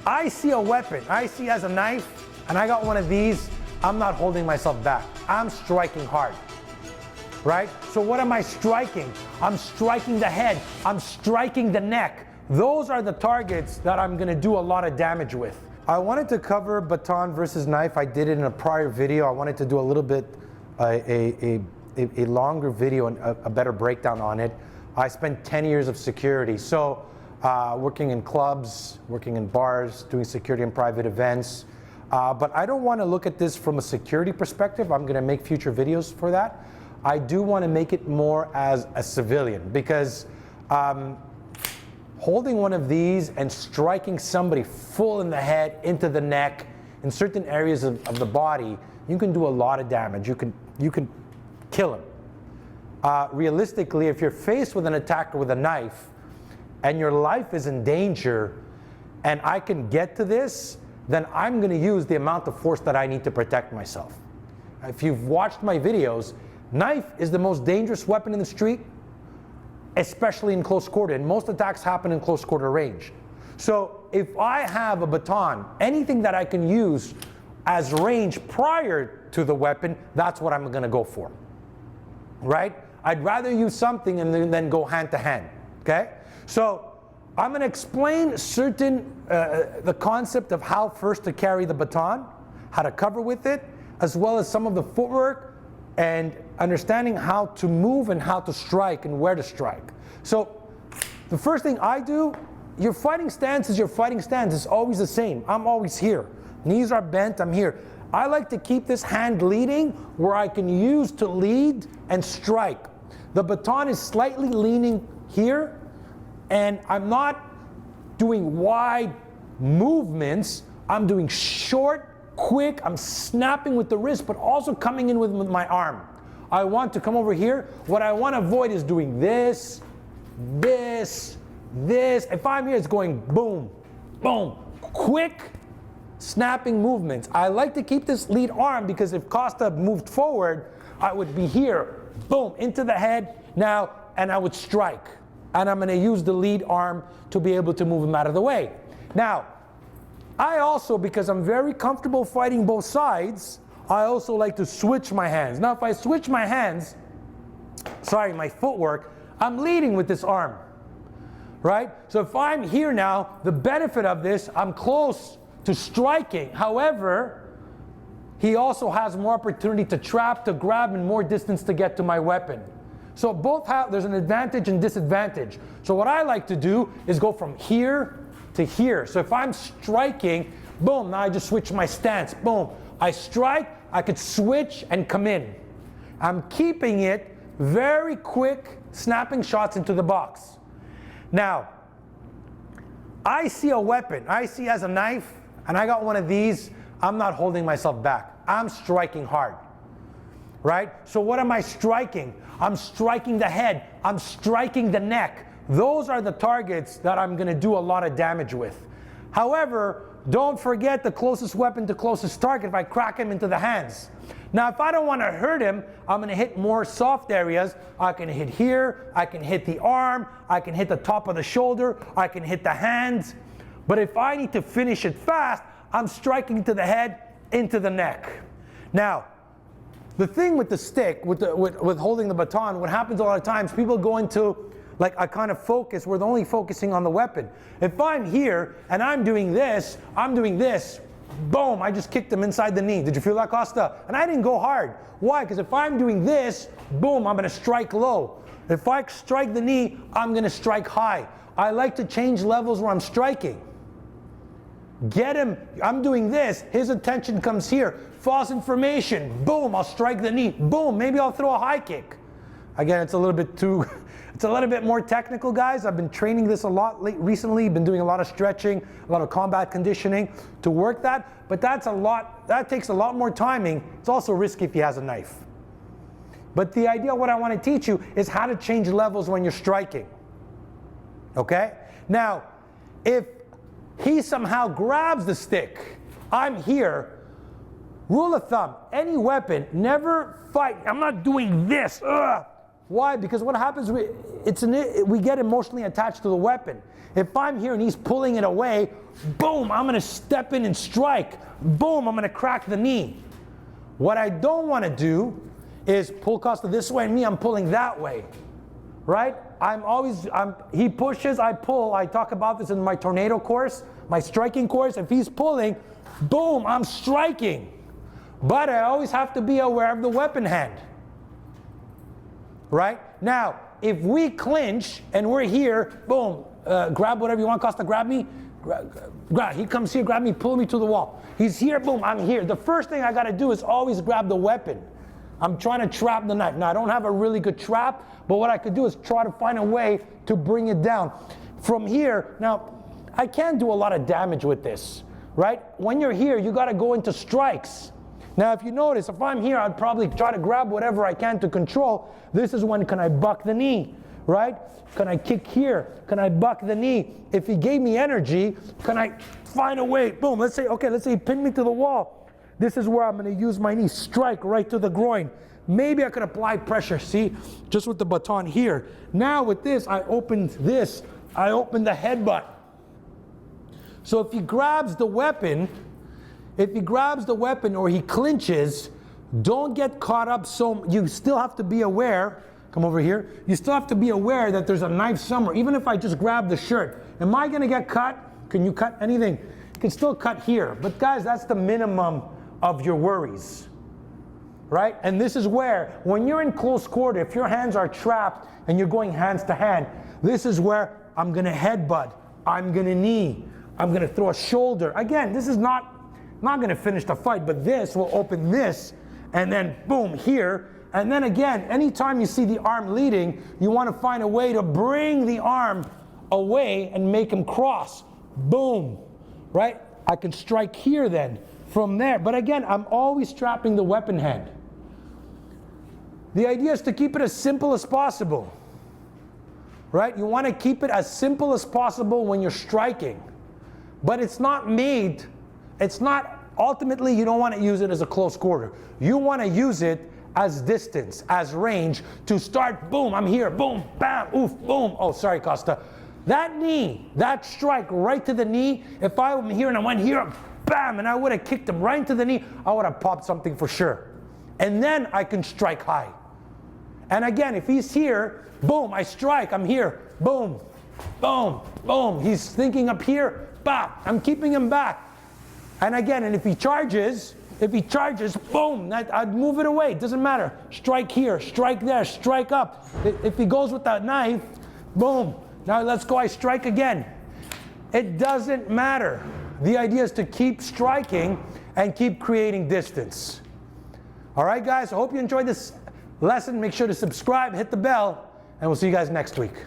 I see a weapon, I see as a knife, and I got one of these, I'm not holding myself back. I'm striking hard, right? So what am I striking? I'm striking the head, I'm striking the neck. Those are the targets that I'm gonna do a lot of damage with. I wanted to cover baton versus knife. I did it in a prior video. I wanted to do a little bit, a longer video and a better breakdown on it. I spent 10 years of security. So working in clubs, working in bars, doing security in private events. But I don't want to look at this from a security perspective. I'm going to make future videos for that. I do want to make it more as a civilian, because holding one of these and striking somebody full in the head, into the neck, in certain areas of the body, you can do a lot of damage. You can kill him. Realistically, if you're faced with an attacker with a knife and your life is in danger and I can get to this, then I'm going to use the amount of force that I need to protect myself. If you've watched my videos, knife is the most dangerous weapon in the street, especially in close quarter, and most attacks happen in close quarter range. So if I have a baton, anything that I can use as range prior to the weapon, that's what I'm going to go for, right? I'd rather use something and then go hand to hand, okay? So I'm going to explain the concept of how first to carry the baton, how to cover with it, as well as some of the footwork and understanding how to move and how to strike and where to strike. So the first thing I do, your fighting stance is your fighting stance. It's always the same. I'm always here. Knees are bent, I'm here. I like to keep this hand leading where I can use to lead and strike. The baton is slightly leaning here, and I'm not doing wide movements. I'm doing short, quick. I'm snapping with the wrist, but also coming in with my arm. I want to come over here. What I want to avoid is doing this, this, this. If I'm here, it's going boom, boom, quick, snapping movements. I like to keep this lead arm because if Costa moved forward, I would be here, boom, into the head now, and I would strike. And I'm going to use the lead arm to be able to move him out of the way. Now, I also, because I'm very comfortable fighting both sides, I also like to switch my hands. Now, if I switch my hands, my footwork, I'm leading with this arm, right? So if I'm here now, the benefit of this, I'm close to striking. However, he also has more opportunity to trap, to grab, and more distance to get to my weapon. So both have, there's an advantage and disadvantage. So what I like to do is go from here to here. So if I'm striking, boom, now I just switch my stance, boom. I strike, I could switch and come in. I'm keeping it very quick, snapping shots into the box. Now, I see a weapon, I see as a knife, and I got one of these, I'm not holding myself back. I'm striking hard, right? So what am I striking? I'm striking the head, I'm striking the neck. Those are the targets that I'm gonna do a lot of damage with. However, don't forget the closest weapon to closest target if I crack him into the hands. Now, if I don't want to hurt him, I'm going to hit more soft areas. I can hit here, I can hit the arm, I can hit the top of the shoulder, I can hit the hands. But if I need to finish it fast, I'm striking to the head, into the neck. Now, the thing with the stick, with holding the baton, what happens a lot of times, people go into like a kind of focus where they're only focusing on the weapon. If I'm here and I'm doing this, boom, I just kicked him inside the knee. Did you feel that, Costa? And I didn't go hard. Why? Because if I'm doing this, boom, I'm gonna strike low. If I strike the knee, I'm gonna strike high. I like to change levels where I'm striking. Get him, I'm doing this, his attention comes here. False information, boom, I'll strike the knee. Boom, maybe I'll throw a high kick. Again, it's a little bit more technical, guys. I've been training this a lot recently, been doing a lot of stretching, a lot of combat conditioning to work that, but that takes a lot more timing. It's also risky if he has a knife. But the idea, what I want to teach you is how to change levels when you're striking, okay? Now, if he somehow grabs the stick, I'm here, rule of thumb, any weapon, never fight. I'm not doing this, Why? Because what happens, we get emotionally attached to the weapon. If I'm here and he's pulling it away, boom, I'm gonna step in and strike. Boom, I'm gonna crack the knee. What I don't wanna do is pull Costa this way and me, I'm pulling that way, right? He pushes, I pull. I talk about this in my tornado course, my striking course. If he's pulling, boom, I'm striking. But I always have to be aware of the weapon hand, right? Now, if we clinch and we're here, boom, grab whatever you want, Costa, grab me. He comes here, grab me, pull me to the wall. He's here, boom, I'm here. The first thing I gotta do is always grab the weapon. I'm trying to trap the knife. Now, I don't have a really good trap, but what I could do is try to find a way to bring it down. From here, now, I can't do a lot of damage with this, right? When you're here, you gotta go into strikes. Now, if you notice, if I'm here, I'd probably try to grab whatever I can to control. This is when, can I buck the knee, right? Can I kick here? Can I buck the knee? If he gave me energy, can I find a way? Boom, let's say he pinned me to the wall. This is where I'm gonna use my knee, strike right to the groin. Maybe I could apply pressure, see? Just with the baton here. Now with this, I opened the headbutt. So if he grabs the weapon, or he clinches, don't get caught up. So you still have to be aware, come over here, you still have to be aware that there's a knife somewhere. Even if I just grab the shirt, am I gonna get cut? Can you cut anything? You can still cut here. But guys, that's the minimum of your worries, right? And this is where, when you're in close quarter, if your hands are trapped and you're going hands to hand, this is where I'm gonna headbutt, I'm gonna knee, I'm gonna throw a shoulder. Again, this is not gonna finish the fight, but this will open this, and then boom, here. And then again, anytime you see the arm leading, you wanna find a way to bring the arm away and make him cross. Boom, right? I can strike here then, from there. But again, I'm always trapping the weapon hand. The idea is to keep it as simple as possible, right? You wanna keep it as simple as possible when you're striking. But ultimately, you don't want to use it as a close quarter. You want to use it as distance, as range, to start, boom, I'm here, boom, bam, oof, boom. Oh, sorry, Costa. That knee, that strike right to the knee, if I were here and I went here, bam, and I would have kicked him right into the knee, I would have popped something for sure. And then I can strike high. And again, if he's here, boom, I strike, I'm here, boom, boom, boom. He's thinking up here, I'm keeping him back. And again, and if he charges, boom, I'd move it away. It doesn't matter. Strike here, strike there, strike up. If he goes with that knife, boom. Now let's go, I strike again. It doesn't matter. The idea is to keep striking and keep creating distance. All right, guys, I hope you enjoyed this lesson. Make sure to subscribe, hit the bell, and we'll see you guys next week.